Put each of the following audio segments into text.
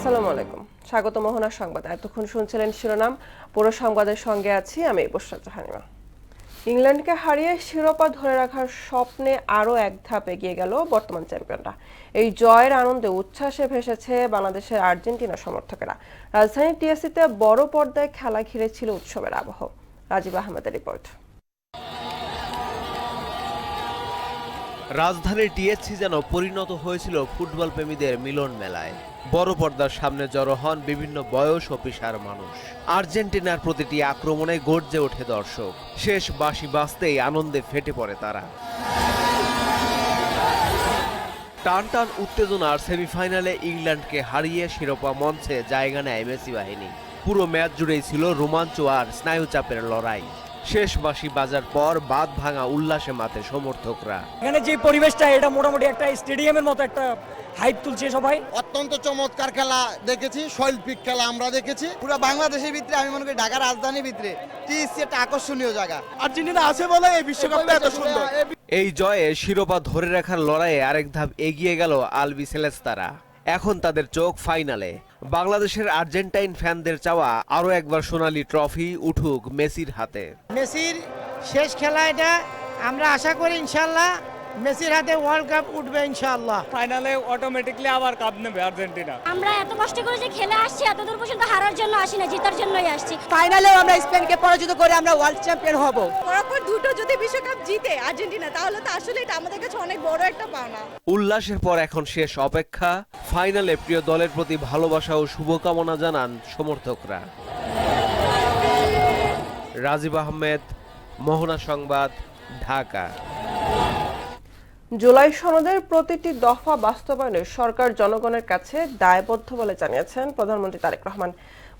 আসসালামু আলাইকুম, স্বাগত মোহনা সংবাদ। এতক্ষণ শুনছিলেন শিরোনাম, পুরো সংবাদের সঙ্গে আছি আমি বুশরা জাহানিমা। ইংল্যান্ডকে হারিয়ে শিরোপা ধরে রাখার স্বপ্নে আরও এক ধাপ এগিয়ে গেল বর্তমান চ্যাম্পিয়নরা। এই জয়ের আনন্দে উচ্ছ্বাসে ভেসেছে বাংলাদেশের আর্জেন্টিনা সমর্থকেরা। রাজধানী টিএসসিতে বড় পর্দায় খেলা ঘিরে ছিল উৎসবের আবহ। রাজীব আহমেদের রিপোর্ট। রাজধানীর টিএসসি যেন পরিণত হয়েছিল ফুটবল প্রেমীদের মিলন মেলায়। বড় পর্দার সামনে জড়ো হন বিভিন্ন বয়স ও পেশার মানুষ। আর্জেন্টিনার প্রতিটি আক্রমণে গর্জে ওঠে দর্শক। শেষ বাঁশি বাজতেই আনন্দে ফেটে পড়ে তারা। টান টান উত্তেজনার সেমিফাইনালে ইংল্যান্ডকে হারিয়ে শিরোপা মঞ্চে জায়গা নেয় মেসি বাহিনী। পুরো ম্যাচ জুড়েই ছিল রোমাঞ্চ আর স্নায়ুচাপের লড়াই। শেষ বাঁশি বাজার পর বাঁধ ভাঙা উল্লাসে মাতে সমর্থকরা। এখানে যে পরিবেশটা, এটা মোটামুটি একটা স্টেডিয়ামের মতো একটা হাইপ তুলছে সবাই। অত্যন্ত চমৎকার খেলা দেখেছি, শৈল্পিক খেলা আমরা দেখেছি। পুরো বাংলাদেশের ভিতরে, আমি মনে করি ঢাকা রাজধানীর ভিতরে টিএসসি একটা আকর্ষণীয় জায়গা। আর্জেন্টিনা আছে বলে এই বিশ্বকাপটা এত সুন্দর। এই জয়ে শিরোপা ধরে রাখার লড়াইয়ে আরেক ধাপ এগিয়ে গেল আলবি সেলেস্তারা। এখন তাদের চোখ ফাইনালে। বাংলাদেশের আর্জেন্টাইন ফ্যানদের চাওয়া আরো একবার সোনালী ট্রফি উঠুক মেসির হাতে। মেসির শেষ খেলা এটা, আমরা আশা করি ইনশাল্লাহ মেসির হাতে ওয়ার্ল্ড কাপ উঠবে ইনশাআল্লাহ। ফাইনালে অটোমেটিকলি আবার কাপ নেবে আর্জেন্টিনা। আমরা এত কষ্ট করে যে খেলে আসছি, এত দূর পর্যন্ত হারার জন্য আসি না, জেতার জন্যই আসছি। ফাইনালেও আমরা স্পেনকে পরাজিত করে আমরা ওয়ার্ল্ড চ্যাম্পিয়ন হব। পরপর দুটো যদি বিশ্বকাপ জিতে আর্জেন্টিনা, তাহলে তো আসলে এটা আমাদের কাছে অনেক বড় একটা পাওনা। উল্লাসের পর এখন শেষ অপেক্ষা। ফাইনালে প্রিয় দলের প্রতি ভালোবাসা ও শুভকামনা জানান সমর্থকরা। রাজীব আহমেদ, মোহনা সংবাদ, ঢাকা। জুলাই সনদের প্রতিটি দফা বাস্তবায়নে সরকার জনগণের কাছে দায়বদ্ধ বলে জানিয়েছেন প্রধানমন্ত্রী তারেক রহমান।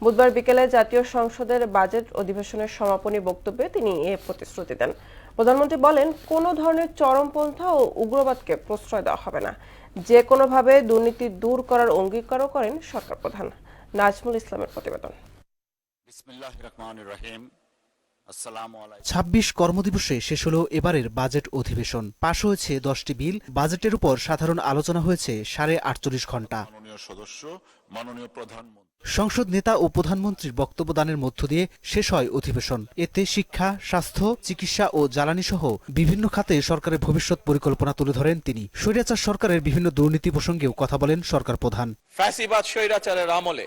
বুধবার বিকেলে জাতীয় সংসদের বাজেট অধিবেশনের সমাপনী বক্তব্যে তিনি এ প্রতিশ্রুতি দেন। প্রধানমন্ত্রী বলেন, কোনো ধরনের চরমপন্থা ও উগ্রবাদকে প্রশ্রয় দেওয়া হবে না। যে কোনোভাবে দুর্নীতি দূর করার অঙ্গীকারও করেন সরকার প্রধান। নাজমুল ইসলামের প্রতিবেদন। ২৬ কর্মদিবসে শেষ হলো এবারের বাজেট অধিবেশন। পাশ হয়েছে 10টি বিল। বাজেটের উপর সাধারণ আলোচনা হয়েছে 48.5 ঘন্টা। সংসদ নেতা ও প্রধানমন্ত্রীর বক্তব্য দানের মধ্য দিয়ে শেষ হয় অধিবেশন। এতে শিক্ষা, স্বাস্থ্য, চিকিৎসা ও জ্বালানি সহ বিভিন্ন খাতে সরকারের ভবিষ্যৎ পরিকল্পনা তুলে ধরেন তিনি। স্বৈরাচার সরকারের বিভিন্ন দুর্নীতি প্রসঙ্গেও কথা বলেন সরকার প্রধান। ফ্যাসিবাদ স্বৈরাচারের আমলে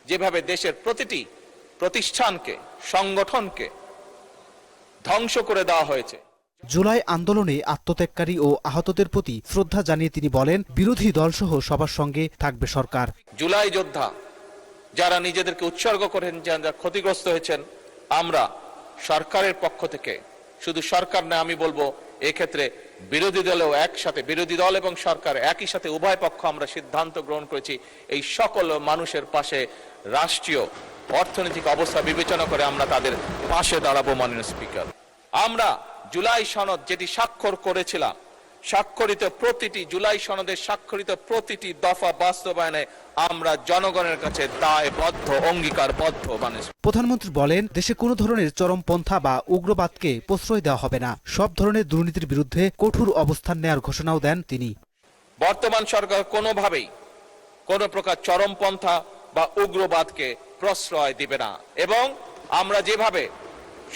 যেভাবে দেশের প্রতিটি প্রতিষ্ঠানকে, সংগঠনকে ধ্বংস করে দেওয়া হয়েছে। জুলাই আন্দোলনে আত্মত্যাগকারী ও আহতদের প্রতি শ্রদ্ধা জানিয়ে তিনি বলেন, বিরোধী দলসহ সবার সঙ্গে থাকবে সরকার। জুলাই যোদ্ধা যারা নিজেদেরকে উৎসর্গ করেন, যারা ক্ষতিগ্রস্ত হয়েছেন, আমরা সরকারের পক্ষ থেকে, শুধু সরকার না, আমি বলবো এক্ষেত্রে বিরোধী দলেও একসাথে, বিরোধী দল এবং সরকার একই সাথে উভয় পক্ষ আমরা সিদ্ধান্ত গ্রহণ করেছি এই সকল মানুষের পাশে রাষ্ট্রীয় অর্থনৈতিক অবস্থা বিবেচনা করে আমরা তাদের পাশে দাঁড়াবো। মাননীয় স্পিকার, আমরা জুলাই সনদ যেটি স্বাক্ষর করেছিলাম, স্বাক্ষরিত প্রতিটি জুলাই সনদের স্বাক্ষরিত প্রতিটি দফা বাস্তবায়নে আমরা জনগণের কাছে দায়বদ্ধ, অঙ্গীকারবদ্ধ। প্রধানমন্ত্রী বলেন, দেশে কোনো ধরনের চরমপন্থা বা উগ্রবাদকে প্রশ্রয় দেওয়া হবে না। সব ধরনের দুর্নীতির বিরুদ্ধে কঠোর অবস্থান নেওয়ার ঘোষণাও দেন তিনি। বর্তমান সরকার কোনোভাবেই কোনো প্রকার চরমপন্থা বা উগ্রবাদকে প্রশ্রয় দিবে না। এবং আমরা যেভাবে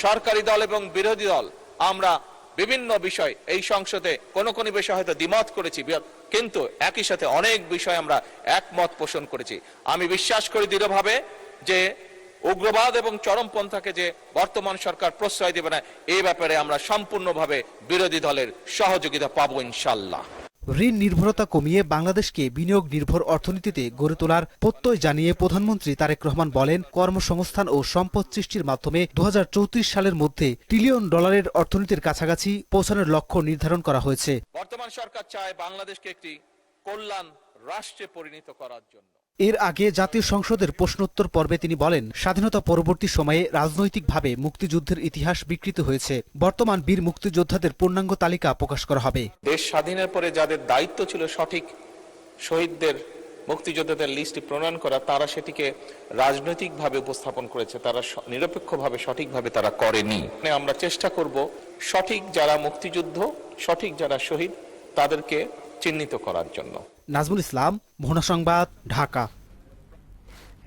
সরকারি দল এবং বিরোধী দল আমরা বিভিন্ন বিষয় এই সংসদে কোন বিষয় হয়তো দ্বিমত করেছি, কিন্তু একই সাথে অনেক বিষয় আমরা একমত পোষণ করেছি। আমি বিশ্বাস করি দৃঢ়ভাবে যে উগ্রবাদ এবং চরমপন্থাকে যে বর্তমান সরকার প্রশ্রয় দেবে না, এই ব্যাপারে আমরা সম্পূর্ণভাবে বিরোধী দলের সহযোগিতা পাবো ইনশাল্লাহ। ঋণ নির্ভরতা কমিয়ে বাংলাদেশকে বিনিয়োগ নির্ভর অর্থনীতিতে গড়ে তোলার প্রত্যয় জানিয়ে প্রধানমন্ত্রী তারেক রহমান বলেন, কর্মসংস্থান ও সম্পদ সৃষ্টির মাধ্যমে 2034 সালের মধ্যে $1 ট্রিলিয়ন অর্থনীতির কাছাকাছি পৌঁছানোর লক্ষ্য নির্ধারণ করা হয়েছে। বর্তমান সরকার চায় বাংলাদেশকে একটি কল্যাণ রাষ্ট্রে পরিণত করার জন্য। এর আগে জাতীয় সংসদের প্রশ্নোত্তর পর্বে তিনি বলেন, স্বাধীনতা পরবর্তী সময়ে রাজনৈতিকভাবে মুক্তিযুদ্ধের ইতিহাস বিকৃত হয়েছে। বর্তমান বীর মুক্তিযোদ্ধাদের পূর্ণাঙ্গ তালিকা প্রকাশ করা হবে। দেশ স্বাধীনের পরে যাদের দায়িত্ব ছিল সঠিক শহীদদের, মুক্তিযোদ্ধাদের লিস্ট প্রণয়ন করা, তারা সেটিকে রাজনৈতিকভাবে উপস্থাপন করেছে, তারা নিরপেক্ষভাবে সঠিকভাবে তারা করেনি। আমরা চেষ্টা করব সঠিক যারা মুক্তিযুদ্ধ, সঠিক যারা শহীদ, তাদেরকে চিহ্নিত করার জন্য। নাজমুল ইসলাম, মোহনা সংবাদ, ঢাকা।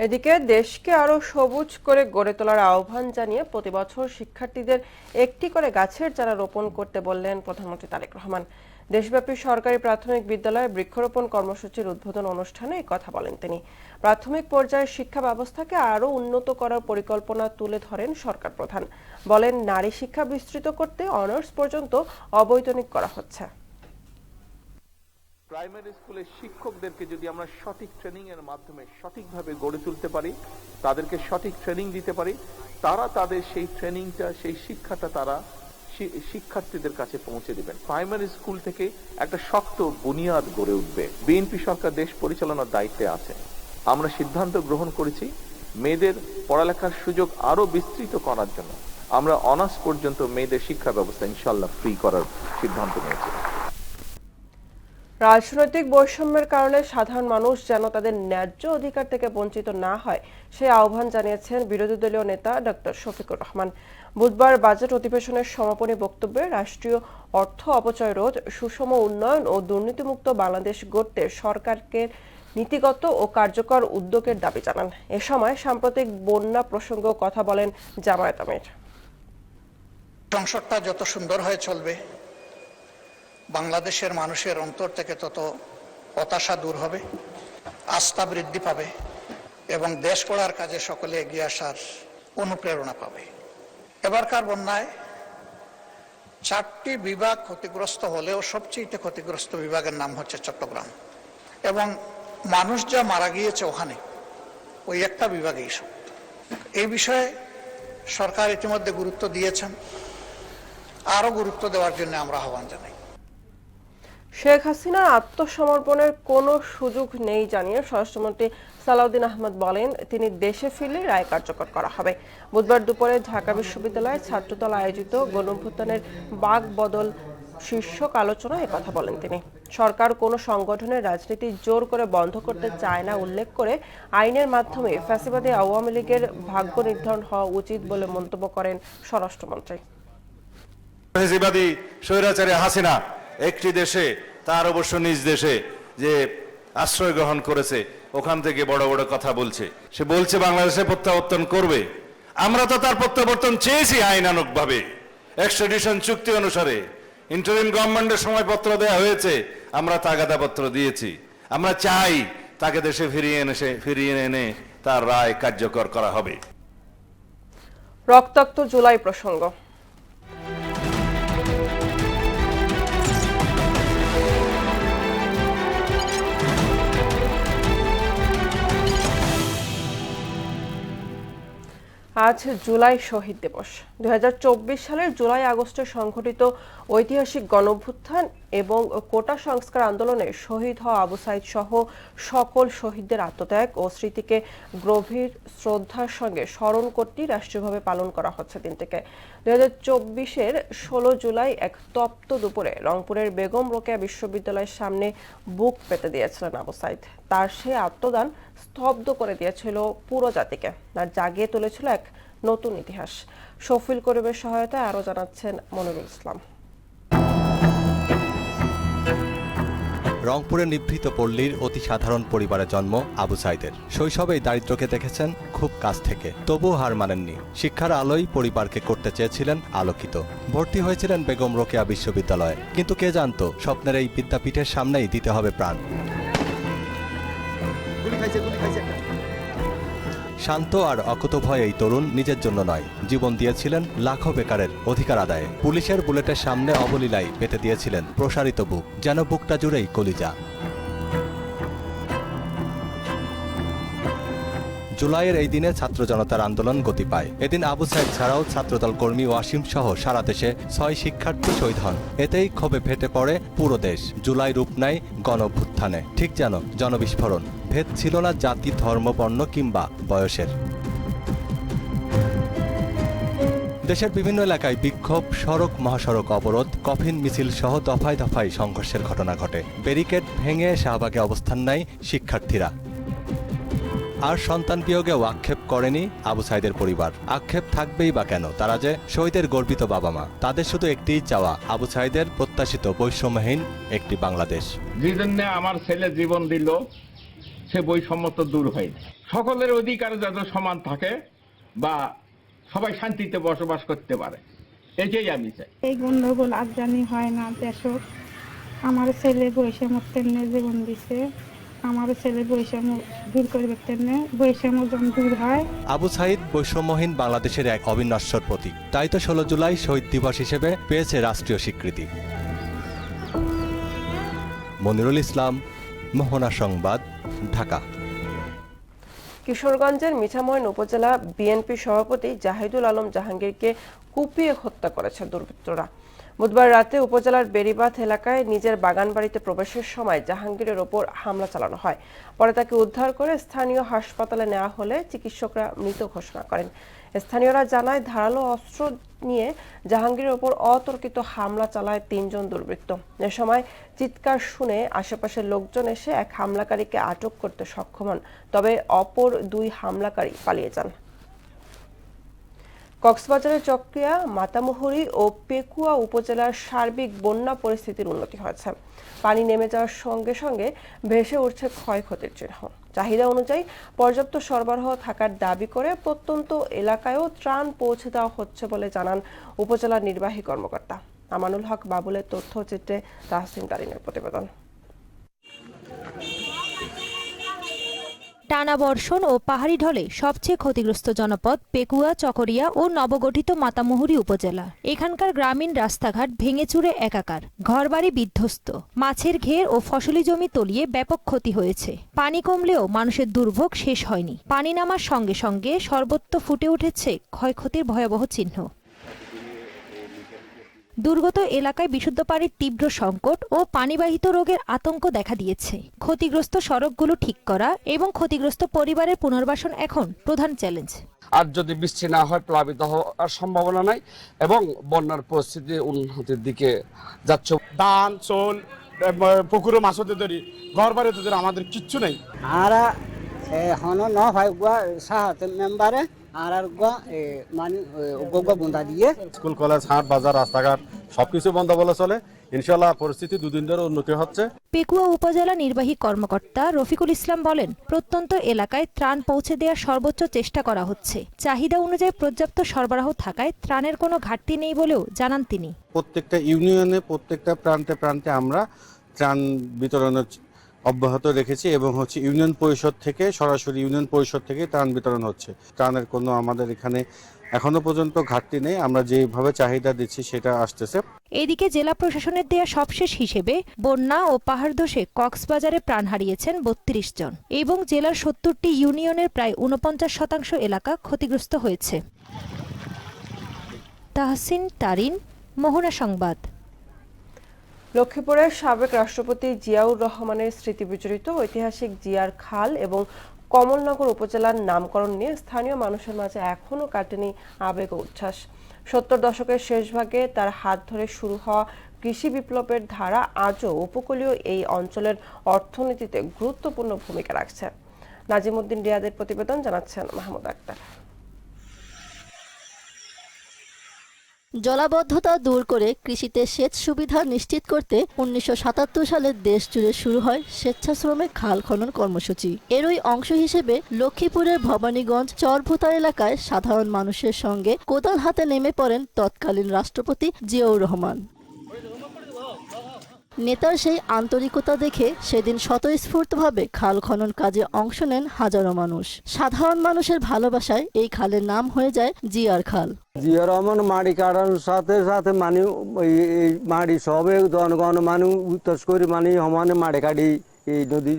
এদিকে দেশকে আরো সবুজ করে গড়ে তোলার আহ্বান জানিয়ে প্রতি বছর শিক্ষার্থীদের একটি করে গাছের চারা রোপণ করতে বললেন প্রধানমন্ত্রী তারেক রহমান। দেশব্যাপী সরকারি প্রাথমিক বিদ্যালয়ে বৃক্ষরোপণ কর্মসূচির উদ্বোধন অনুষ্ঠানে এই কথা বলেন তিনি। প্রাথমিক পর্যায়ে শিক্ষা ব্যবস্থাকে আরো উন্নত করার পরিকল্পনা তুলে ধরেন সরকার প্রধান। বলেন, নারী শিক্ষা বিস্তৃত করতে অনার্স পর্যন্ত অবৈতনিক করা হচ্ছে। প্রাইমারি স্কুলের শিক্ষকদেরকে যদি আমরা সঠিক ট্রেনিং এর মাধ্যমে সঠিকভাবে গড়ে তুলতে পারি, তাদেরকে সঠিক ট্রেনিং দিতে পারি, তারা তাদের সেই ট্রেনিংটা, সেই শিক্ষাটা তারা শিক্ষার্থীদের কাছে পৌঁছে দিবেন। প্রাইমারি স্কুল থেকে একটা শক্ত বুনিয়াদ গড়ে উঠবে। বিএনপি সরকার দেশ পরিচালনার দায়িত্বে আছে। আমরা সিদ্ধান্ত গ্রহণ করেছি মেয়েদের পড়ালেখার সুযোগ আরো বিস্তৃত করার জন্য। আমরা অনার্স পর্যন্ত মেয়েদের শিক্ষা ব্যবস্থা ইনশাআল্লাহ ফ্রি করার সিদ্ধান্ত নিয়েছি। রাজনৈতিক বৈষম্যের কারণে সাধারণ মানুষ যেন তাদের ন্যায্য অধিকার থেকে বঞ্চিত না হয় সেই আহ্বান জানিয়েছেন বিরোধী দলীয় নেতা ডক্টর শফিকুর রহমান। বুধবার বাজেট অধিবেশনের সমাপনী বক্তব্যে রাষ্ট্রীয় অর্থ অপচয় রোধ, সুষম উন্নয়ন ও দুর্নীতিমুক্ত বাংলাদেশ গড়তে সরকারকে নীতিগত ও কার্যকর উদ্যোগের দাবি জানান। এ সময় সাম্প্রতিক বন্যা প্রসঙ্গেও কথা বলেন জামায়াত আমির। সংসদটা যত সুন্দর হয়ে চলবে, বাংলাদেশের মানুষের অন্তর থেকে তত হতাশা দূর হবে, আস্থা বৃদ্ধি পাবে এবং দেশ গড়ার কাজে সকলে এগিয়ে আসার অনুপ্রেরণা পাবে। এবারকার বন্যায় 4টি বিভাগ ক্ষতিগ্রস্ত হলেও সবচেয়ে ক্ষতিগ্রস্ত বিভাগের নাম হচ্ছে চট্টগ্রাম, এবং মানুষ যা মারা গিয়েছে ওখানে ওই একটা বিভাগেই সব। এই বিষয়ে সরকার ইতিমধ্যে গুরুত্ব দিয়েছেন, আরো গুরুত্ব দেওয়ার জন্য আমরা আহ্বান জানাই। শেখ হাসিনার আত্মসমর্পণের কোনো সুযোগ নেই জানিয়ে স্বরাষ্ট্রমন্ত্রী সালাউদ্দিন আহমেদ বলেন, তিনি দেশে ফিরলে রায় কার্যকর করা হবে। বুধবার দুপুরে ঢাকা বিশ্ববিদ্যালয়ে ছাত্রদল আয়োজিত গণঅভ্যুত্থানের বাক বদল শীর্ষক আলোচনায় কথা বলেন তিনি। সরকার কোনো সংগঠনের রাজনীতি জোর করে বন্ধ করতে চায় না উল্লেখ করে আইনের মাধ্যমে ফ্যাসিবাদী আওয়ামী লীগের ভাগ্য নির্ধারণ হওয়া উচিত বলে মন্তব্য করেন স্বরাষ্ট্রমন্ত্রী। ফ্যাসিবাদী স্বৈরাচারী হাসিনা একটি দেশে, তার অবশ্য নিজ দেশে যে আশ্রয় গ্রহণ করেছে, ওখান থেকে বড় বড় কথা বলছে। সে বলছে বাংলাদেশে প্রত্যাবর্তন করবে। আমরা তো তার প্রত্যাবর্তন চেয়েছি আইনানুগ ভাবে, এক্সট্রাডিশন চুক্তি অনুসারে। ইন্টারিম গভর্নমেন্টের সময়পত্র দেওয়া হয়েছে, আমরা তাগাদাপত্র দিয়েছি। আমরা চাই তাকে দেশে ফিরিয়ে এনে তার রায় কার্যকর করা হবে। রক্তাক্ত জুলাই প্রসঙ্গ। আজ জুলাই শহীদ দিবস। 2024 সালের জুলাই আগস্টে সংঘটিত ঐতিহাসিক গণঅভ্যুত্থান এবং কোটা সংস্কার আন্দোলনে শহীদ হওয়া আবু সাইদ সহ সকল শহীদদের আত্মত্যাগ ও স্মৃতিকে গভীর শ্রদ্ধার সঙ্গে স্মরণ করতে রাষ্ট্রীয়ভাবে পালন করা হচ্ছে দিনটিকে। 2024-এর 16 জুলাই এক তপ্ত দুপুরে রংপুরের বেগম রোকেয়া বিশ্ববিদ্যালয়ের সামনে বুক পেতে দিয়েছিলেন আবু সাইদ। তার সেই আত্মদান স্তব্ধ করে দিয়েছিল পুরো জাতিকে, আর জাগিয়ে তুলেছিল এক নতুন ইতিহাস। শফিল করিমের সহায়তায় আরো জানাচ্ছেন মনিরুল ইসলাম। রংপুরের নিভৃত পল্লীর অতি সাধারণ পরিবারে জন্ম আবু সাইদের। শৈশবেই দারিদ্র্যকে দেখেছেন খুব কাছ থেকে, তবুও হার মানেননি। শিক্ষার আলোয় পরিবারকে করতে চেয়েছিলেন আলোকিত। ভর্তি হয়েছিলেন বেগম রোকেয়া বিশ্ববিদ্যালয়ে, কিন্তু কে জানতো স্বপ্নের এই বিদ্যাপীঠের সামনেই দিতে হবে প্রাণ। শান্ত আর অকুতভয় এই তরুণ নিজের জন্য নয়, জীবন দিয়েছিলেন লাখো বেকারের অধিকার আদায়ে। পুলিশের বুলেটের সামনে অবলীলায় পেতে দিয়েছিলেন প্রসারিত বুক, যেন বুকটা জুড়েই কলিজা। জুলাইয়ের এই দিনে ছাত্র জনতার আন্দোলন গতি পায়। এদিন আবু সাইদ ছাড়াও ছাত্রদল কর্মী ওয়াসিম সহ সারা দেশে 6 শিক্ষার্থী শহীদ হন। এতেই ক্ষোভে ফেটে পড়ে পুরো দেশ। জুলাই রূপ নেয় গণঅভ্যুত্থানে, ঠিক যেন জনবিস্ফোরণ। ভেদ ছিল না জাতি, ধর্ম, বর্ণ কিংবা বয়সের। দেশের বিভিন্ন এলাকায় বিক্ষোভ, সড়ক মহাসড়ক অবরোধ, কফিন মিছিল সহ দফায় দফায় সংঘর্ষের ঘটনা ঘটে। ব্যারিকেড ভেঙে শাহবাগে অবস্থান নেয় শিক্ষার্থীরা। আর সন্তান বিয়োগেও আক্ষেপ করেনি আবু সাইদের পরিবার। আক্ষেপ থাকবেই বা কেন, তারা যে শহীদের গর্বিত বাবা মা। তাদের শুধু একটিই চাওয়া, আবু সাইদের প্রত্যাশিত বৈষম্যহীন একটি বাংলাদেশ। যে জন্য আমার ছেলে জীবন দিল, সে বৈষম্য তো দূর হয়। সকলের অধিকার যাতে সমান থাকে বা সবাই শান্তিতে বসবাস করতে পারে, এটাই আমি চাই। এই গন্ডগোল আর জানি হয় না দেশত। আমার ছেলে বৈষম্য তেমনি জীবন দিছে, আমার ছেলে বৈষম্য দূর করবে তেমনি বৈষম্য যখন দূর হয়। আবু সাইদ বৈষম্যহীন বাংলাদেশের এক অবিনশ্বর প্রতীক। তাই তো 16 জুলাই শহীদ দিবস হিসেবে পেয়েছে রাষ্ট্রীয় স্বীকৃতি। মনিরুল ইসলাম, মোহনা সংবাদ, ঢাকা। কিশোরগঞ্জের মিঠামইন উপজেলা বিএনপি সভাপতি জাহিদুল আলম জাহাঙ্গীরকে কুপিয়ে হত্যা করেছে দুর্বৃত্তরা। বুধবার রাতে উপজেলার বেড়িবাঁধ এলাকায় নিজের বাগান বাড়িতে প্রবেশের সময় জাহাঙ্গীরের ওপর হামলা চালানো হয়। পরে তাকে উদ্ধার করে স্থানীয় হাসপাতালে নেওয়া হলে চিকিৎসকরা মৃত ঘোষণা করেন। স্থানীয়রা জানায় ধারালো অস্ত্র নিয়ে জাহাঙ্গীরের ওপর অতর্কিত হামলা চালায় 3 জন দুর্বৃত্ত। এ সময় চিৎকার শুনে আশেপাশের লোকজন এসে এক হামলাকারীকে আটক করতে সক্ষম হন, তবে অপর 2 হামলাকারী পালিয়ে যান। কক্সবাজারের চকরিয়া, মাতামুহুরী ও পেকুয়া উপজেলার সার্বিক বন্যা পরিস্থিতির উন্নতি হয়েছে। পানি নেমে যাওয়ার সঙ্গে সঙ্গে ভেসে উঠছে ক্ষয়ক্ষতির চিহ্ন। চাহিদা অনুযায়ী পর্যাপ্ত সরবরাহ থাকার দাবি করে প্রত্যন্ত এলাকায়ও ত্রাণ পৌঁছে দেওয়া হচ্ছে বলে জানান উপজেলা নির্বাহী কর্মকর্তা। আমানুল হক বাবুলের তথ্যচিত্রে তাহসিন তারিনের প্রতিবেদন। টানা বর্ষণ ও পাহাড়ি ঢলে সবচেয়ে ক্ষতিগ্রস্ত জনপদ পেকুয়া, চকরিয়া ও নবগঠিত মাতামুহুরী উপজেলা। এখানকার গ্রামীণ রাস্তাঘাট ভেঙেচুরে একাকার, ঘরবাড়ি বিধ্বস্ত, মাছের ঘের ও ফসলি জমি তলিয়ে ব্যাপক ক্ষতি হয়েছে। পানি কমলেও মানুষের দুর্ভোগ শেষ হয়নি। পানি নামার সঙ্গে সঙ্গে সর্বত্র ফুটে উঠেছে ক্ষয়ক্ষতির ভয়াবহ চিহ্ন। দুর্গত এলাকায় বিশুদ্ধ পানির তীব্র সংকট ও পানিবাহিত রোগের আতঙ্ক দেখা দিয়েছে। ক্ষতিগ্রস্ত সড়কগুলো ঠিক করা এবং ক্ষতিগ্রস্ত পরিবারের পুনর্বাসন এখন প্রধান চ্যালেঞ্জ। আর যদি বৃষ্টি না হয় প্লাবিত হওয়ার সম্ভাবনা নাই এবং বন্যার পরিস্থিতি উন্নতির দিকে যাচ্ছে। ধান, চোল, পুকুরে মাছ হতে ধরি, ঘর বাড়িতে ধরি, আমাদের কিচ্ছু নেই। আর হন ন ভাই সাহায্য মেম্বারে আর মানে বুন্দা দিয়ে স্কুল, কলেজ, হাট, বাজার, রাস্তাঘাট সবকিছু বন্ধ বলে চলে। ইনশাআল্লাহ পরিস্থিতি 2 দিন ধরে উন্নতি হচ্ছে। পেকুয়া উপজেলা নির্বাহী কর্মকর্তা রফিকুল ইসলাম বলেন, প্রত্যন্ত এলাকায় ত্রাণ পৌঁছে দেওয়ার সর্বোচ্চ চেষ্টা করা হচ্ছে। চাহিদা অনুযায়ী পর্যাপ্ত সরবরাহ থাকায় ত্রাণের কোনো ঘাটতি নেই বলেও জানান তিনি। প্রত্যেকটা ইউনিয়নে, প্রত্যেকটা প্রান্তে প্রান্তে আমরা ত্রাণ বিতরণের অব্যাহত রেখেছি এবং ইউনিয়ন পরিষদ থেকে সরাসরি ইউনিয়ন পরিষদ থেকে ত্রাণ বিতরণ হচ্ছে। ত্রাণের কোনো আমাদের এখানে এখনো পর্যন্ত ঘাটতি নেই। আমরা যেভাবে চাহিদা দিচ্ছি সেটা আসতেছে। এদিকে জেলা প্রশাসনের দেয়া সবশেষ হিসেবে বন্যা ও পাহাড় ধসে কক্সবাজারে প্রাণ হারিয়েছেন 32 জন এবং জেলার 70টি ইউনিয়নের প্রায় 49% এলাকা ক্ষতিগ্রস্ত হয়েছে। তাহসিন তারিন, মোহনা সংবাদ। লক্ষ্মীপুরের সাবেক রাষ্ট্রপতি জিয়াউর রহমানের স্মৃতিবিজড়িত ঐতিহাসিক জিয়ার খাল এবং কমলনগর উপজেলার নামকরণ নিয়ে স্থানীয় মানুষের মাঝে এখনও কাটেনি আবেগ ও উচ্ছ্বাস। 70 দশকের শেষ ভাগে তার হাত ধরে শুরু হওয়া কৃষি বিপ্লবের ধারা আজও উপকূলীয় এই অঞ্চলের অর্থনীতিতে গুরুত্বপূর্ণ ভূমিকা রাখছে। নাজিমউদ্দিন রিয়াদের প্রতিবেদন, জানাচ্ছেন মাহমুদ আক্তার। জলাবদ্ধতা দূর করে কৃষিতে সেচ সুবিধা নিশ্চিত করতে 1977 সালে দেশ জুড়ে শুরু হয় স্বেচ্ছাশ্রমে খাল খনন কর্মসূচি। এরই অংশ হিসেবে লক্ষ্মীপুরের ভবানীগঞ্জ চরভোতা এলাকায় সাধারণ মানুষের সঙ্গে কোদাল হাতে নেমে পড়েন তৎকালীন রাষ্ট্রপতি জিয়াউর রহমান। নেতার সেই আন্তরিকতা দেখে সেদিন স্বতঃস্ফূর্তভাবে খাল খনন কাজে অংশ নেন হাজারো মানুষ। সাধারণ মানুষের ভালোবাসায় এই খালের নাম হয়ে যায় জিয়ার খাল। জিয়ার রহমান মাটি কাটার সাথে সাথে মানে মাটি সবে জনগণ মানুষ উত্তর করে মানে সমানে মাটি কাটি এই নদী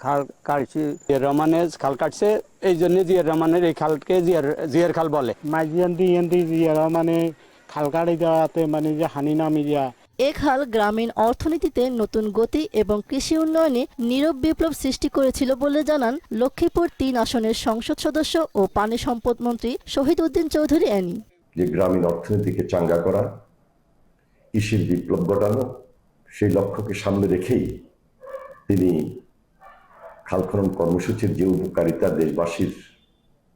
খাল কাটছে। জিয়ার রহমানের খাল কাটছে, এই জন্য জিয়ার রহমানের এই খালকে জিয়ার খাল বলে। জিয়ার রহমানে খাল কাটি দেওয়াতে মানে যে হানি নামি দেওয়া। এ খাল গ্রামীণ অর্থনীতিতে নতুন গতি এবং কৃষি উন্নয়নে নীরব বিপ্লব সৃষ্টি করেছিল বলে জানান লক্ষ্মীপুর 3 আসনের সংসদ সদস্য ও পানি সম্পদ মন্ত্রী শহীদ উদ্দিন চৌধুরী অ্যানি। যে গ্রামীণ অর্থনীতিকে চাঙ্গা করা, কৃষির বিপ্লব ঘটানো, সেই লক্ষ্যকে সামনে রেখেই তিনি খাল খনন কর্মসূচির যে উপকারিতা দেশবাসীর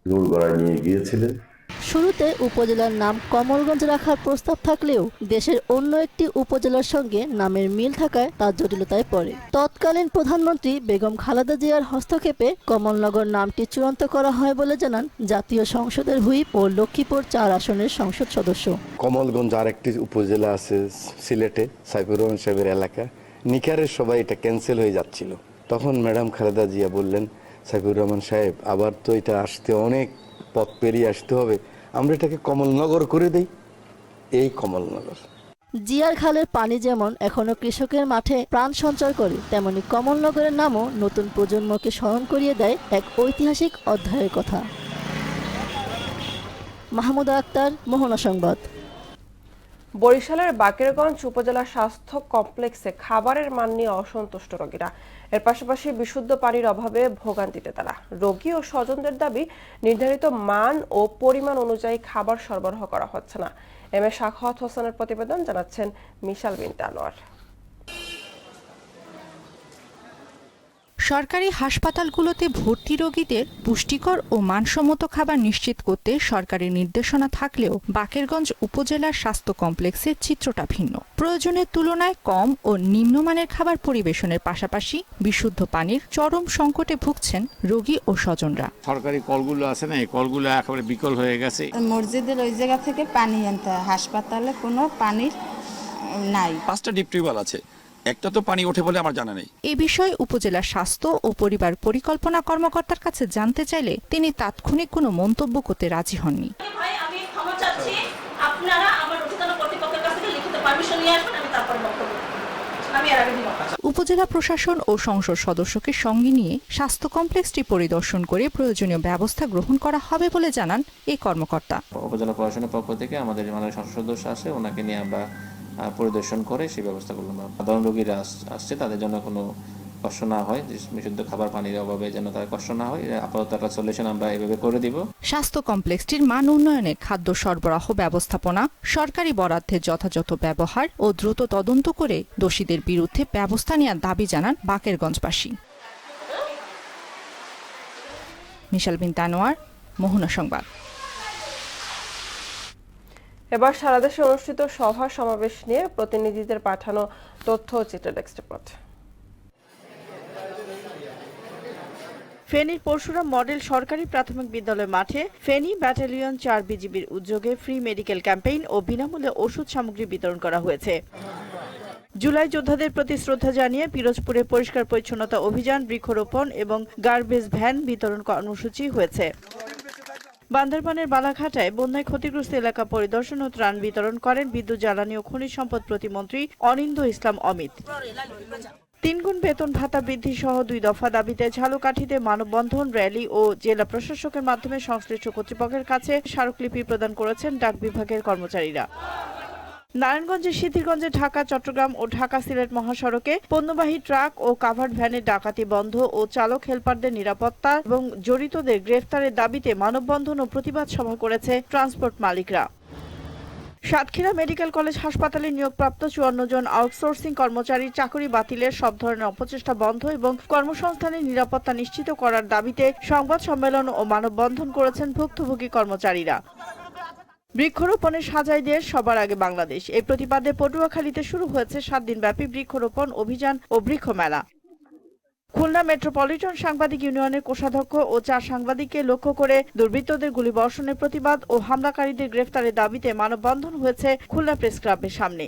দোরগোড়ায় নিয়ে গিয়েছিলেন, শুরুতে উপজেলার নাম কমলগঞ্জ রাখার প্রস্তাব থাকলেও দেশের অন্য একটি উপজেলার সঙ্গে নামের মিল থাকায় তা জটিলতায় পড়ে। তৎকালীন প্রধানমন্ত্রী বেগম খালেদা জিয়ার হস্তক্ষেপে কমলনগর নামটি চূড়ান্ত করা হয় বলে জানান জাতীয় সংসদের হুইপ ও লক্ষ্মীপুর 4 আসনের সংসদ সদস্য। কমলগঞ্জ আরেকটি উপজেলা আছে সিলেটে, সাইফুর রহমান সাহেবের এলাকা, নিকারের সবাই এটা ক্যান্সেল হয়ে যাচ্ছিল। তখন ম্যাডাম খালেদা জিয়া বললেন, সাইফুর রহমান সাহেব আবার তো এটা আসতে অনেক পথ পেরিয়ে আসতে হবে, আমরা এটাকে কমলনগর করে দেই। এই কমলনগর। জিয়ার খালের পানি যেমন এখনো কৃষকের মাঠে প্রাণ সঞ্চার করে, তেমনি কমলনগরের নামও নতুন প্রজন্মকে স্মরণ করিয়ে দেয় এক ঐতিহাসিক অধ্যায়ের কথা। মাহমুদা আক্তার, মোহনা সংবাদ। বরিশালের বাকেরগঞ্জ উপজেলা স্বাস্থ্য কমপ্লেক্সে খাবারের মান নিয়ে অসন্তুষ্ট রোগীরা। এর পাশাপাশি বিশুদ্ধ পানির অভাবে ভোগান্তিতে তারা। রোগী ও স্বজনদের দাবি, নির্ধারিত মান ও পরিমাণ অনুযায়ী খাবার সরবরাহ করা হচ্ছে না। এম এ সাখাওয়াত হোসেনের প্রতিবেদন, জানাচ্ছেন মিশাল বিনতে আনোয়ার। সরকারি হাসপাতালগুলোতে ভর্তি রোগীদের পুষ্টিকর ও মানসম্মত খাবার নিশ্চিত করতে সরকারি নির্দেশনা থাকলেও বাকেরগঞ্জ উপজেলার স্বাস্থ্য কমপ্লেক্সের চিত্রটা ভিন্ন। প্রয়োজনের তুলনায় কম ও নিম্নমানের খাবার পরিবেশনের পাশাপাশি বিশুদ্ধ পানির চরম সংকটে ভুগছেন রোগী ও স্বজনরা। সরকারি কলগুলো আছে না, এই কলগুলো একেবারে বিকল হয়ে গেছে। মসজিদের ওই জায়গা থেকে পানি আনতে হয়, হাসপাতালে কোনো পানির নাই। 5টা ডিপ টিউবওয়েল আছে, একটা তো পানি ওঠে বলে আমার জানা নেই। এই বিষয়ে উপজেলা স্বাস্থ্য ও পরিবার পরিকল্পনা কর্মকর্তার কাছে জানতে চাইলে তিনি তাৎক্ষণিক কোনো মন্তব্য করতে রাজি হননি। উপজেলা প্রশাসন ও সংসদ সদস্যকে সঙ্গে নিয়ে স্বাস্থ্য কমপ্লেক্সটি পরিদর্শন করে প্রয়োজনীয় ব্যবস্থা গ্রহণ করা হবে বলে জানান এই কর্মকর্তা। উপজেলা প্রশাসনের পক্ষ থেকে আমাদের মাননীয় সংসদ সদস্য আসে, ওনাকে নিয়ে আমরা পরিদর্শন করে সেই ব্যবস্থাগুলো, সাধারণ রোগীরা আসছে তাদের জন্য কোনো কষ্ট না হয়, বিশুদ্ধ খাবার পানির অভাবে যেন তার কষ্ট না হয়, আপাতত একটা সলিউশন আমরা এভাবে করে দিব। স্বাস্থ্য কমপ্লেক্সটির মান উন্নয়নে খাদ্য সরবরাহ ব্যবস্থাপনা, সরকারি বরাদ্দের যথাযথ ব্যবহার ও দ্রুত তদন্ত করে দোষীদের বিরুদ্ধে ব্যবস্থা নেওয়ার দাবি জানান বাকেরগঞ্জবাসী। মিশাল বিনতে আনোয়ার, মোহনা সংবাদ। এবার সারা দেশে অনুষ্ঠিত সভা সমাবেশ নিয়ে প্রতিনিধিদের পাঠানো তথ্য ও চিত্র ডেস্ক রিপোর্ট। ফেনীর পরশুরাম মডেল সরকারি প্রাথমিক বিদ্যালয় মাঠে ফেনী ব্যাটালিয়ন 4 বিজিবির উদ্যোগে ফ্রি মেডিকেল ক্যাম্পেইন ও বিনামূল্যে ওষুধ সামগ্রী বিতরণ করা হয়েছে। জুলাই যোদ্ধাদের প্রতি শ্রদ্ধা জানিয়ে পিরোজপুরে পরিষ্কার পরিচ্ছন্নতা অভিযান, বৃক্ষরোপণ এবং গার্বেজ ভ্যান বিতরণ কর্মসূচি হয়েছে। বান্দরবানের বালাঘাটায় বন্যায় ক্ষতিগ্রস্ত এলাকা পরিদর্শন ও ত্রাণ বিতরণ করেন বিদ্যুৎ, জ্বালানি ও খনিজ সম্পদ প্রতিমন্ত্রী অনিন্দ ইসলাম অমিত। 3 গুণ বেতন ভাতা বৃদ্ধি সহ 2 দফা দাবিতে ঝালকাঠিতে মানববন্ধন, র্যালি ও জেলা প্রশাসকের মাধ্যমে সংশ্লিষ্ট কর্তৃপক্ষের কাছে স্মারকলিপি প্রদান করেছেন ডাক বিভাগের কর্মচারীরা। নারায়ণগঞ্জের সিদ্ধিরগঞ্জে ঢাকা, চট্টগ্রাম ও ঢাকা সিলেট মহাসড়কে পণ্যবাহী ট্রাক ও কাভার্ড ভ্যানের ডাকাতি বন্ধ ও চালক হেলপারদের নিরাপত্তা এবং জড়িতদের গ্রেফতারের দাবিতে মানববন্ধন ও প্রতিবাদ সভা করেছে ট্রান্সপোর্ট মালিকরা। সাতক্ষীরা মেডিকেল কলেজ হাসপাতালে নিয়োগপ্রাপ্ত 54 জন আউটসোর্সিং কর্মচারীর চাকরি বাতিলের সব ধরনের অপচেষ্টা বন্ধ এবং কর্মসংস্থানের নিরাপত্তা নিশ্চিত করার দাবিতে সংবাদ সম্মেলন ও মানববন্ধন করেছেন ভুক্তভোগী কর্মচারীরা। বৃক্ষরোপণের সাজাই দেশ, সবার আগে বাংলাদেশ, এই প্রতিবাদে পটুয়াখালীতে শুরু হয়েছে 7 দিনব্যাপী বৃক্ষরোপণ অভিযান ও বৃক্ষ মেলা। খুলনা মেট্রোপলিটন সাংবাদিক ইউনিয়নের কোষাধ্যক্ষ ও 4 সাংবাদিককে লক্ষ্য করে দুর্বৃত্তদের গুলিবর্ষণের প্রতিবাদ ও হামলাকারীদের গ্রেফতারের দাবিতে মানববন্ধন হয়েছে খুলনা প্রেস ক্লাবের সামনে।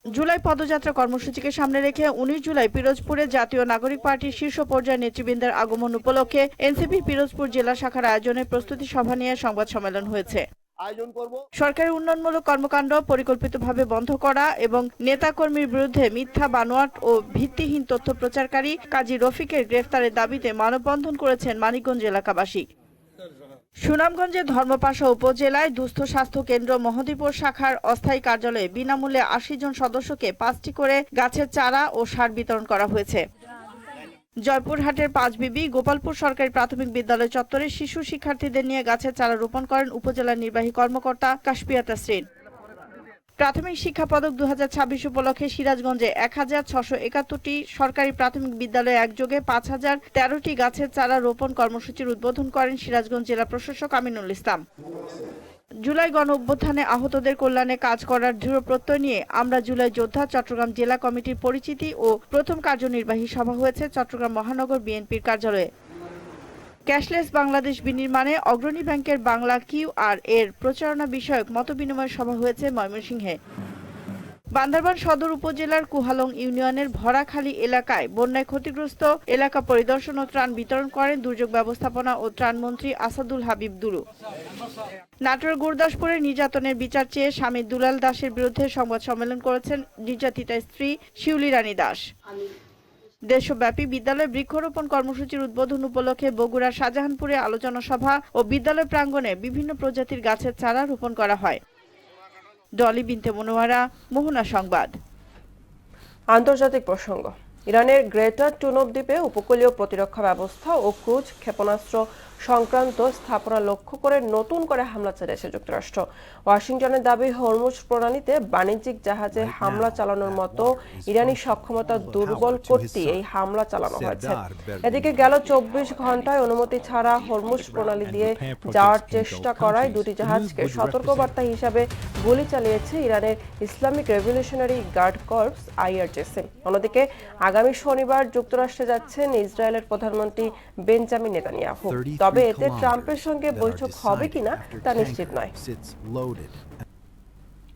জুলাই পদযাত্রা কর্মসূচিকে সামনে রেখে 19 জুলাই পিরোজপুরে জাতীয় নাগরিক পার্টির শীর্ষ পর্যায়ের নেতৃবৃন্দের আগমন উপলক্ষে এনসিপি পিরোজপুর জেলা শাখার আয়োজনে প্রস্তুতি সভা নিয়ে সংবাদ সম্মেলন হয়েছে। সরকারি উন্নয়নমূলক কর্মকাণ্ড পরিকল্পিতভাবে বন্ধ করা এবং নেতাকর্মীর বিরুদ্ধে মিথ্যা, বানোয়াট ও ভিত্তিহীন তথ্য প্রচারকারী কাজী রফিকের গ্রেফতারের দাবিতে মানববন্ধন করেছেন মানিকগঞ্জ এলাকাবাসী। সুনামগঞ্জের ধর্মপাশা উপজেলায় দুস্থ স্বাস্থ্য কেন্দ্র মহদীপুর শাখার অস্থায়ী কার্যালয়ে বিনামূল্যে 80 জন সদস্যকে 5টি করে গাছের চারা ও সার বিতরণ করা হয়েছে। জয়পুরহাটের 5 বিবি গোপালপুর সরকারি প্রাথমিক বিদ্যালয় চত্বরে শিশু শিক্ষার্থীদের নিয়ে গাছের চারা রোপণ করেন উপজেলা নির্বাহী কর্মকর্তা কাশপিয়া তাসরিন। প্রাথমিক শিক্ষা পদক 2026 উপলক্ষে সিরাজগঞ্জে 1671টি সরকারি প্রাথমিক বিদ্যালয়ে একযোগে 5013টি গাছের চারা রোপণ কর্মসূচির উদ্বোধন করেন সিরাজগঞ্জ জেলা প্রশাসক আমিনুল ইসলাম। জুলাই গণ অভ্যুত্থানে আহতদের কল্যাণে কাজ করার দৃঢ় প্রত্যয় নিয়ে আমরা জুলাই যোদ্ধা চট্টগ্রাম জেলা কমিটির পরিচিতি ও প্রথম কার্যনির্বাহী সভা হয়েছে চট্টগ্রাম মহানগর বিএনপির কার্যালয়ে। ক্যাশলেস বাংলাদেশ বিনির্মাণে অগ্রণী ব্যাংকের বাংলা QR এর প্রচারণা বিষয়ক মতবিনিময় সভা হয়েছে ময়মনসিংহে। বান্দরবান সদর উপজেলার কুহালং ইউনিয়নের ভরাখালী এলাকায় বন্যায় ক্ষতিগ্রস্ত এলাকা পরিদর্শন ও ত্রাণ বিতরণ করেন দুর্যোগ ব্যবস্থাপনা ও ত্রাণমন্ত্রী আসাদুল হাবিব দুলু। নাটোর গুরদাসপুরে নির্যাতনের বিচার চেয়ে স্বামী দুলাল দাসের বিরুদ্ধে সংবাদ সম্মেলন করেছেন নির্যাতিতা স্ত্রী শিউলি রানী দাস। দেশব্যাপী বিদ্যালয় বৃক্ষরোপণ কর্মসূচির উদ্বোধন উপলক্ষে বগুড়ার শাহজাহানপুরে আলোচনা সভা ও বিদ্যালয় প্রাঙ্গণে বিভিন্ন প্রজাতির গাছের চারা রোপণ করা হয়। ডলি বিনতে মনোয়ারা, মোহনা সংবাদ। আন্তর্জাতিক প্রসঙ্গ। ইরানের গ্রেটার টুনব দ্বীপে উপকূলীয় প্রতিরক্ষা ব্যবস্থা ও ক্রুজ ক্ষেপণাস্ত্র সংক্রান্ত স্থাপনা লক্ষ্য করে নতুন করে হামলা চালিয়েছে যুক্তরাষ্ট্র। ওয়াশিংটনের দাবি, হরমুজ প্রণালীতে বাণিজ্যিক জাহাজে হামলা চালানোর মতো ইরানি সক্ষমতা দুর্বল করতে এই হামলা চালানো হয়েছে। এদিকে গেল 24 ঘন্টায় অনুমতি ছাড়া হরমুজ প্রণালী দিয়ে যাওয়ার চেষ্টা করায় দুটি জাহাজকে সতর্কবার্তা হিসাবে গুলি চালিয়েছে ইরানের Islamic revolutionary guard corps IRGC। অন্যদিকে আগামী শনিবার যুক্তরাষ্ট্রে যাচ্ছেন ইসরায়েলের প্রধানমন্ত্রী বেঞ্জামিন নেতানিয়াহু। তবে এতে ট্রাম্পের সঙ্গে বৈঠক হবে কিনা তা নিশ্চিত নয়।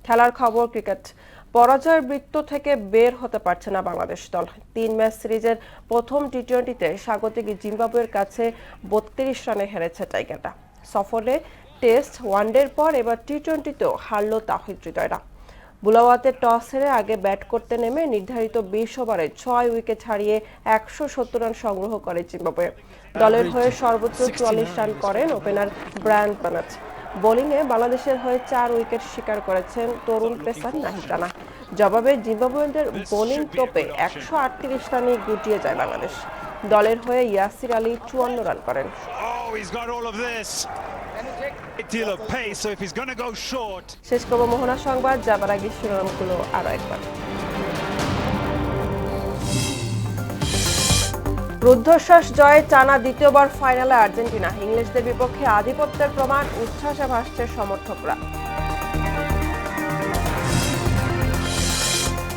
খেলার খবর, ক্রিকেট। পরাজয়ের বৃত্ত থেকে বের হতে পারছে না বাংলাদেশ দল। 3 ম্যাচ সিরিজের প্রথম টি20তে স্বাগতিক জিম্বাবুয়ের কাছে 32 রানে হেরেছে টাইগাররা। সফরে টেস্ট, ওয়ানডের পর এবার টি20তেও হারল তাহিদ হৃদয়রা। বুলাওয়াতে টস হেরে আগে ব্যাট করতে নেমে নির্ধারিত 20 ওভারে 6 উইকেট হারিয়ে 170 রান সংগ্রহ করে জিম্বাবুয়ে। দলের হয়ে সর্বোচ্চ 44 রান করেন ওপেনার ব্রায়ান পানাচ। বোলিংয়ে বাংলাদেশের হয়ে 4 উইকেট শিকার করেছেন তরুণ পেসার নাহিদ রানা। জবাবে জিম্বাবুয়েনদের বোলিং তোপে 138 রানে গুটিয়ে যায় বাংলাদেশ। দলের হয়ে ইয়াসির আলী 54 রান করেন। শেষ করব মোহনা সংবাদ, যাবার আগে শিরোনামগুলো আরো একবার। রুদ্ধশ্বাস জয়ে টানা দ্বিতীয়বার ফাইনালে আর্জেন্টিনা। ইংলিশদের বিপক্ষে আধিপত্যের প্রমাণ, উচ্ছ্বাসে ভাসছে সমর্থকরা।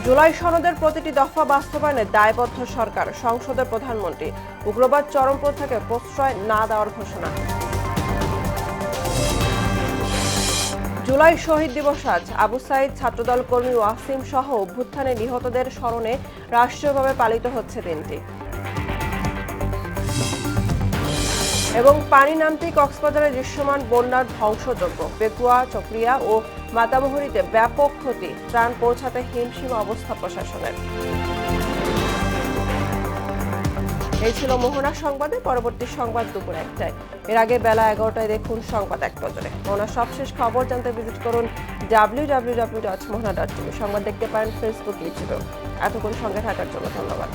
জুলাই সনদের প্রতিটি দফা বাস্তবায়নে দায়বদ্ধ সরকার, সংসদের প্রধানমন্ত্রী। উগ্রবাদ চরমপন্থাকে প্রশ্রয় না দেওয়ার ঘোষণা। জুলাই শহীদ দিবস আজ। আবু সাইদ, ছাত্রদল কর্মী ওয়াসিম সহ অভ্যুত্থানে নিহতদের স্মরণে রাষ্ট্রীয়ভাবে পালিত হচ্ছে দিনটি। এবং পানি নামতেই কক্সবাজারে দৃশ্যমান বন্যার ধ্বংসযজ্ঞ। পেকুয়া, চকরিয়া ও মাতামুহুরীতে ব্যাপক ক্ষতি, ত্রাণ পৌঁছাতে হিমশিম অবস্থা প্রশাসনের। এই ছিল মোহনা সংবাদে। পরবর্তী সংবাদ দুপুর 1টায়। এর আগে বেলা 11টায় দেখুন সংবাদ 1 নজরে। মোহনার সবশেষ খবর জানতে ভিজিট করুন www.mohana.tv। সংবাদ দেখতে পারেন ফেসবুক, ইউটিউবে। এতক্ষণ সঙ্গে থাকার জন্য ধন্যবাদ।